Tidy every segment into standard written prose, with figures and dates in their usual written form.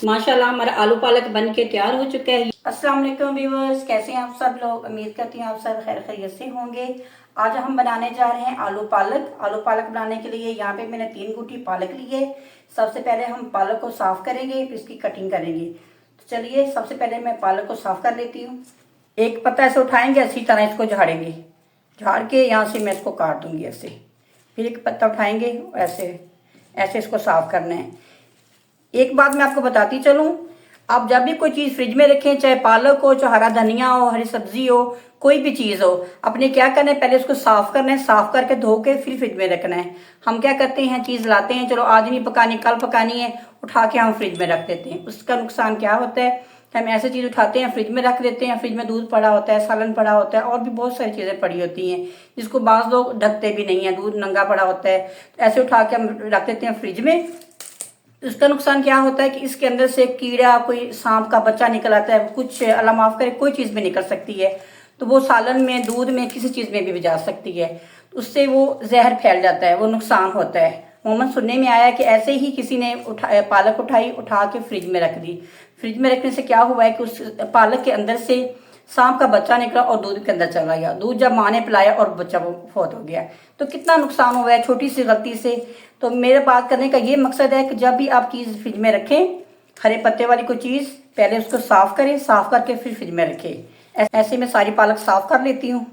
माशाल्लाह हमारा आलू पालक बन के तैयार हो चुका है। अस्सलाम वालेकुम व्यूअर्स, कैसे हैं आप सब लोग। उम्मीद करती हूँ आप सब खैर खैरियत से होंगे। आज हम बनाने जा रहे हैं आलू पालक। आलू पालक बनाने के लिए यहाँ पे मैंने 3 गुठी पालक ली है। सबसे पहले हम पालक को साफ करेंगे, फिर इसकी कटिंग करेंगे। तो चलिए सबसे पहले मैं पालक को साफ कर लेती हूँ। एक पत्ता ऐसे उठाएंगे, अच्छी तरह इसको झाड़ेंगे। झाड़ के यहाँ से मैं इसको काट दूंगी ऐसे। फिर एक पत्ता उठाएंगे, ऐसे ऐसे इसको साफ करना है। एक बात मैं आपको बताती चलूं, आप जब भी कोई चीज़ फ्रिज में रखें, चाहे पालक हो, चाहे हरा धनिया हो, हरी सब्जी हो, कोई भी चीज़ हो, अपने क्या करना है, पहले उसको साफ करना है। साफ करके धो के फिर फ्रिज में रखना है। हम क्या करते हैं, चीज़ लाते हैं, चलो आज नहीं पकानी कल पकानी है, उठा के हम फ्रिज में रख देते हैं। उसका नुकसान क्या होता है, हम ऐसे चीज़ उठाते हैं फ्रिज में रख देते हैं। फ्रिज में दूध पड़ा होता है, सालन पड़ा होता है, और भी बहुत सारी चीज़ें पड़ी होती हैं जिसको बाज़ लोग ढकते भी नहीं है। दूध नंगा पड़ा होता है, ऐसे उठा के हम रख देते हैं फ्रिज में। उसका नुकसान क्या होता है कि इसके अंदर से कीड़ा, कोई सांप का बच्चा निकल आता है, कुछ अल्लाह माफ करे कोई चीज़ में निकल सकती है। तो वो सालन में, दूध में, किसी चीज़ में भी जा सकती है। उससे वो जहर फैल जाता है, वो नुकसान होता है। मोमन सुनने में आया कि ऐसे ही किसी ने पालक उठा के फ्रिज में रख दी। फ्रिज में रखने से क्या हुआ है कि उस पालक के अंदर से सांप का बच्चा निकला और दूध के अंदर चला गया। दूध जब माँ ने पिलाया और बच्चा वो फौत हो गया। तो कितना नुकसान हुआ है छोटी सी गलती से। तो मेरे बात करने का ये मकसद है कि जब भी आप चीज़ फ्रिज में रखें, हरे पत्ते वाली कोई चीज़, पहले उसको साफ करें, साफ करके फिर फ्रिज में रखें। ऐसे मैं सारी पालक साफ कर लेती हूँ।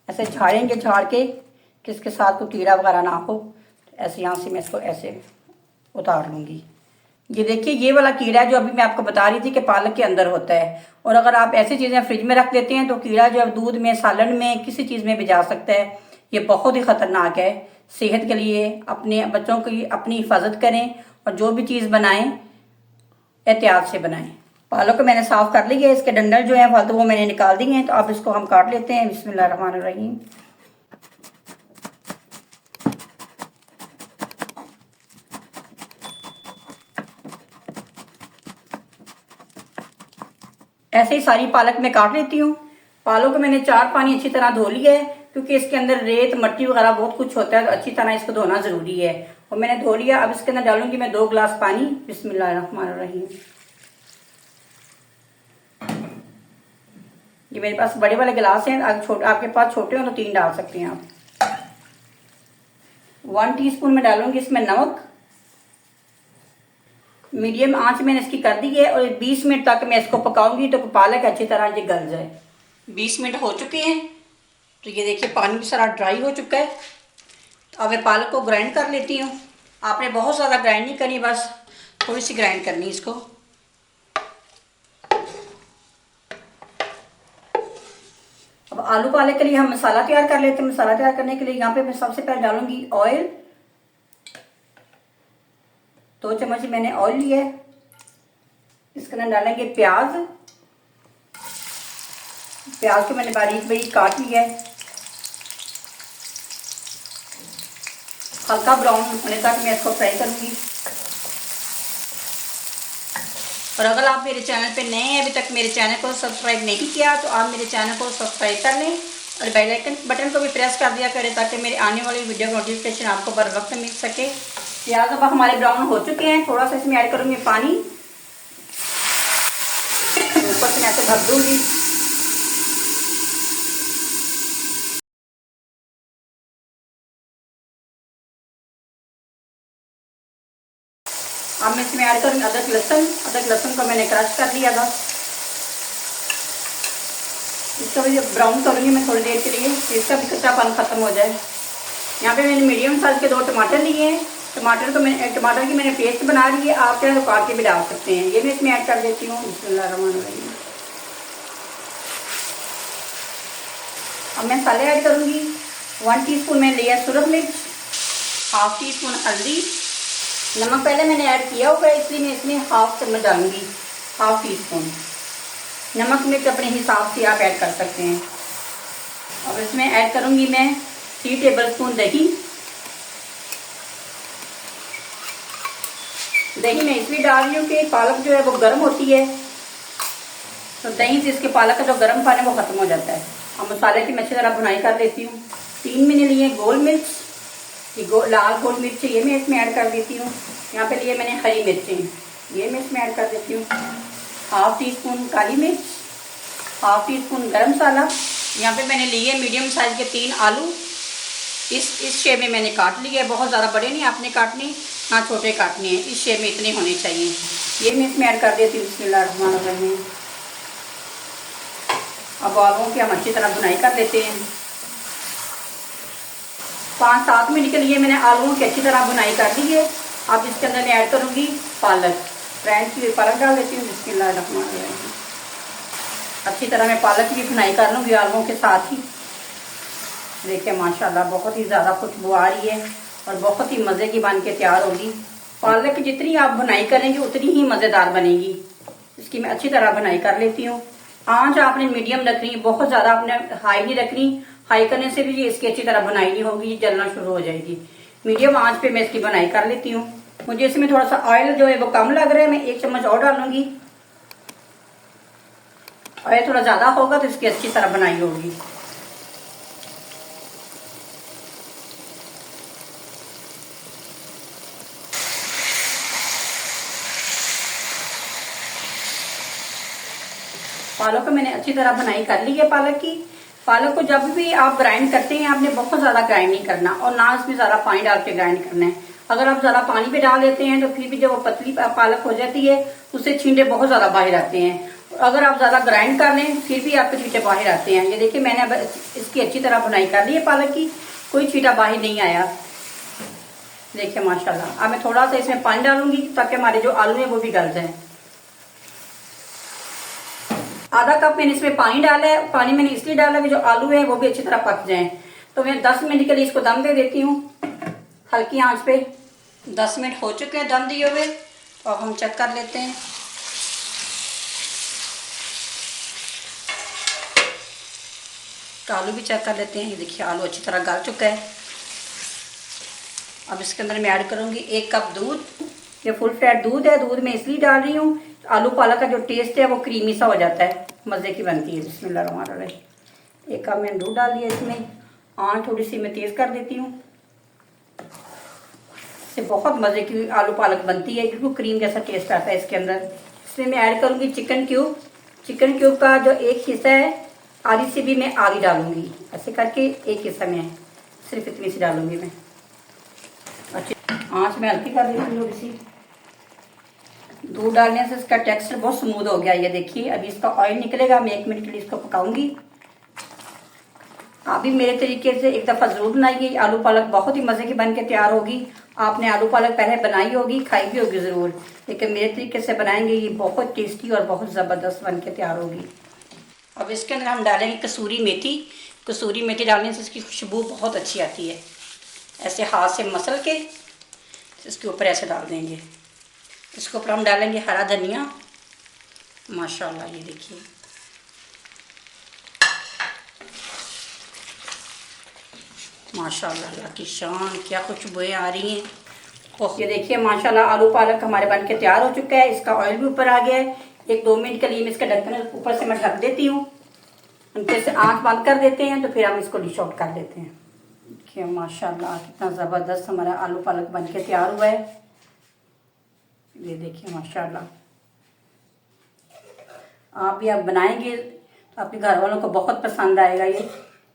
ऐसे झाड़ेंगे, झाड़ के कि इसके साथ कोई कीड़ा वगैरह ना हो। ऐसे यहाँ से मैं इसको ऐसे उतार लूँगी। ये देखिए, ये वाला कीड़ा है जो अभी मैं आपको बता रही थी कि पालक के अंदर होता है। और अगर आप ऐसी चीज़ें फ्रिज में रख देते हैं तो कीड़ा जो है दूध में, सालन में, किसी चीज़ में भी जा सकता है। ये बहुत ही ख़तरनाक है सेहत के लिए। अपने बच्चों की अपनी हिफाजत करें और जो भी चीज़ बनाएं एहतियात से बनाएं। पालक को मैंने साफ़ कर लिया है, इसके डंडल जो है फालतू वो मैंने निकाल दिए हैं। तो अब इसको हम काट लेते हैं। बिस्मिल्लाहिर्रहमानिर्रहीम। ऐसे ही सारी पालक में काट लेती हूँ। पालक को मैंने 4 पानी अच्छी तरह धो लिया है, क्योंकि इसके अंदर रेत, मट्टी वगैरह बहुत कुछ होता है, तो अच्छी तरह इसको धोना जरूरी है। और मैंने धो लिया। अब इसके अंदर डालूंगी मैं 2 गिलास पानी। बिस्मिल्लाहिर्रहमानिर्रहीम। ये मेरे पास बड़े वाले गिलास हैं, आपके पास छोटे हो तो 3 डाल सकते हैं आप। 1 टीस्पून में डालूंगी इसमें नमक। मीडियम आंच मैंने इसकी कर दी है और 20 मिनट तक मैं इसको पकाऊंगी तो पालक अच्छी तरह ये गल जाए। 20 मिनट हो चुके हैं। तो ये देखिए पानी भी सारा ड्राई हो चुका है। तो अब मैं पालक को ग्राइंड कर लेती हूँ। आपने बहुत ज़्यादा ग्राइंड नहीं करनी, बस थोड़ी सी ग्राइंड करनी इसको। अब आलू पालक के लिए हम मसाला तैयार कर लेते हैं। मसाला तैयार करने के लिए यहाँ पे मैं सबसे पहले डालूंगी ऑयल। 2 चम्मच मैंने ऑयल लिया है। इसके अंदर डालेंगे प्याज। प्याज को मैंने बारीक बारीक काट लिया है। हल्का ब्राउन होने तक मैं इसको फ्राई करूंगी। और अगर आप मेरे चैनल पे नए हैं, अभी तक मेरे चैनल को सब्सक्राइब नहीं किया, तो आप मेरे चैनल को सब्सक्राइब कर लें और बेल आइकन बटन को भी प्रेस कर दिया करें, ताकि मेरे आने वाली वीडियो का नोटिफिकेशन आपको बर वक्त मिल सके। प्याज अब हमारे ब्राउन हो चुके हैं। थोड़ा सा इसमें ऐड करूंगी पानी। ऊपर से मैं ऐसे ढक दूंगी। अब मैं इसमें ऐड करूंगी अदरक लहसुन। अदरक लहसुन को मैंने क्रश कर लिया था। इसको भी ब्राउन करूंगी मैं थोड़ी देर के लिए, इसका भी कच्चापन खत्म हो जाए। यहाँ पे मैंने मीडियम साइज के 2 टमाटर लिए हैं। टमाटर की मैंने पेस्ट बना ली है। आप चाहे तो काट के भी डाल सकते हैं। ये मैं इसमें ऐड कर देती हूँ। बिस्मिल्लाहिर्रहमानिर्रहीम। अब मैं मसाले ऐड करूँगी। 1 टीस्पून मैंने लिया सुरख मिर्च, 1/2 टीस्पून हल्दी। नमक पहले मैंने ऐड किया हुआ है, इसलिए मैं इसमें 1/2 चम्मच डालूंगी, 1/2 टीस्पून। नमक मिर्च अपने हिसाब से आप ऐड कर सकते हैं। अब इसमें ऐड करूंगी मैं 3 टेबलस्पून दही। दही मैं इसलिए डाल रही हूँ कि पालक जो है वो गर्म होती है, तो दही से इसके पालक का जो गर्म पानी है वो खत्म हो जाता है। अब मसाले की मैं अच्छी तरह भुनाई कर लेती हूँ। 3 मैंने लिए गोल मिर्च, ये लाल गोल मिर्च ये मैं इसमें ऐड कर देती हूँ। यहाँ पे लिए मैंने हरी मिर्चें। ये मैं इसमें ऐड कर देती हूँ। हाफ टी स्पून काली मिर्च, हाफ टी स्पून गरम मसाला। यहाँ पे मैंने लिए मीडियम साइज़ के 3 आलू, इस शेप में मैंने काट लिए। बहुत ज़्यादा बड़े नहीं आपने काटने, ना छोटे काटने हैं, इस शेप में इतने होने चाहिए। ये मैं इसमें ऐड कर देती हूँ। बिस्मिल्लाहिर्रहमानिर्रहीम। अब आलूओं की हम अच्छी तरह भुनाई कर लेते हैं। 5-7 मिनट के लिए मैंने आलूओं की अच्छी तरह भुनाई कर ली है। अब इसके अंदर मैं ऐड करूँगी पालक। फ्रेंच की हुई पालक डाल देती हूँ। बिस्मिल्लाहिर्रहमानिर्रहीम। अच्छी तरह मैं पालक की भुनाई कर लूँगी आलूओं के साथ ही। देखिए माशाल्लाह बहुत ही ज़्यादा खुशबू आ रही है और बहुत ही मज़े की बन के तैयार होगी। पालक की जितनी आप भुनाई करेंगे उतनी ही मज़ेदार बनेगी। इसकी मैं अच्छी तरह भुनाई कर लेती हूँ। आंच आपने मीडियम रखनी है, बहुत ज़्यादा आपने हाई नहीं रखनी। हाई करने से भी इसकी अच्छी तरह भुनाई नहीं होगी, ये जलना शुरू हो जाएगी। मीडियम आंच पे मैं इसकी भुनाई कर लेती हूँ। मुझे इसमें थोड़ा सा ऑयल जो है वो कम लग रहा है, मैं 1 चम्मच और डालूंगी। ऑयल थोड़ा ज़्यादा होगा तो इसकी अच्छी तरह भुनाई होगी। पालक को मैंने अच्छी तरह भुनाई कर ली है। पालक को जब भी आप ग्राइंड करते हैं आपने बहुत ज्यादा ग्राइंड नहीं करना और ना इसमें ज्यादा पानी डाल के ग्राइंड करना है। अगर आप ज्यादा पानी पे डाल देते हैं तो फिर भी जब वो पतली पालक हो जाती है उससे छींटे बहुत ज्यादा बाहर आते हैं। अगर आप ज्यादा ग्राइंड कर लें फिर भी आपके छींटे बाहर आते हैं। ये देखिए मैंने अब इसकी अच्छी तरह भुनाई कर ली है पालक की, कोई छींटा बाहर नहीं आया। देखिए माशाल्लाह। अब मैं थोड़ा सा इसमें पानी डालूंगी ताकि हमारे जो आलू है वो भी गल जाए। आधा कप मैंने इसमें पानी डाला है। पानी मैंने इसलिए डाला कि जो आलू है वो भी अच्छी तरह पक जाएं। तो मैं 10 मिनट के लिए इसको दम दे देती हूँ हल्की आंच पे। 10 मिनट हो चुके हैं दम दिए हुए और हम चेक कर लेते हैं। आलू भी चेक कर लेते हैं। ये देखिए आलू अच्छी तरह गल चुका है। अब इसके अंदर मैं ऐड करूँगी 1 कप दूध। ये फुल फैट दूध है। दूध मैं इसलिए डाल रही हूँ, आलू पालक का जो टेस्ट है वो क्रीमी सा हो जाता है, मज़े की बनती है। बिस्मिल्लाहिर्रहमानिर्रहीम। 1 कप मैंने दूध डाल दिया इसमें। आंच थोड़ी सी मैं तेज़ कर देती हूँ। इससे बहुत मज़े की आलू पालक बनती है, बिल्कुल क्रीम जैसा टेस्ट आता है इसके अंदर। इसमें मैं ऐड करूँगी चिकन क्यूब। चिकन क्यूब का जो एक हिस्सा है आधी से भी मैं आधी डालूंगी। ऐसे करके एक हिस्सा में सिर्फ इतनी सी डालूंगी मैं। अच्छी आंच में हल्की कर देती हूँ इसी। दूध डालने से इसका टेक्सचर बहुत स्मूथ हो गया। ये देखिए अभी इसका ऑयल निकलेगा। मैं 1 मिनट के लिए इसको पकाऊंगी। आप भी मेरे तरीके से एक दफ़ा ज़रूर बनाइए। आलू पालक बहुत ही मज़े की बन के तैयार होगी। आपने आलू पालक पहले बनाई होगी, खाई भी होगी ज़रूर, लेकिन मेरे तरीके से बनाएंगे ये बहुत टेस्टी और बहुत ज़बरदस्त बन के तैयार होगी। अब इसके अंदर हम डालेंगे कसूरी मेथी। कसूरी मेथी डालने से इसकी खुशबू बहुत अच्छी आती है। ऐसे हाथ से मसल के इसके ऊपर ऐसे डाल देंगे। इसके ऊपर हम डालेंगे हरा धनिया। माशाल्लाह ये देखिए माशाल्लाह, अल्लाह की शान, क्या खुशबुएं आ रही हैं। और ये देखिए माशाल्लाह आलू पालक हमारे बन के तैयार हो चुका है। इसका ऑयल भी ऊपर आ गया है। 1-2 मिनट के लिए मैं इसका ढक्कन ऊपर से मैं ढक देती हूँ। फिर से आँच बंद कर देते हैं तो फिर हम इसको डिश आउट कर देते हैं। देखिए माशाल्लाह कितना ज़बरदस्त हमारा आलू पालक बन के तैयार हुआ है। ये देखिए माशाल्लाह। आप भी आप बनाएंगे तो आपके घर वालों को बहुत पसंद आएगा। ये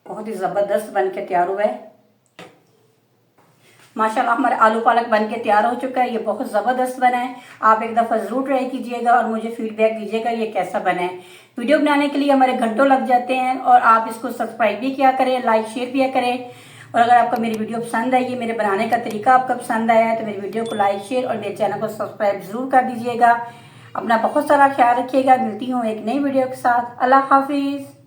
बहुत ही ज़बरदस्त बन के तैयार हुआ है। माशाल्लाह हमारे आलू पालक बन के तैयार हो चुका है। ये बहुत ज़बरदस्त बना है। आप एक दफ़ा ज़रूर ट्राई कीजिएगा और मुझे फीडबैक दीजिएगा ये कैसा बना है। वीडियो बनाने के लिए हमारे घंटों लग जाते हैं और आप इसको सब्सक्राइब भी किया करें, लाइक शेयर भी करें। और अगर आपको मेरी वीडियो पसंद आई, मेरे बनाने का तरीका आपको पसंद आया है तो मेरी वीडियो को लाइक शेयर और मेरे चैनल को सब्सक्राइब ज़रूर कर दीजिएगा। अपना बहुत सारा ख्याल रखिएगा। मिलती हूँ एक नई वीडियो के साथ। अल्लाह हाफिज़।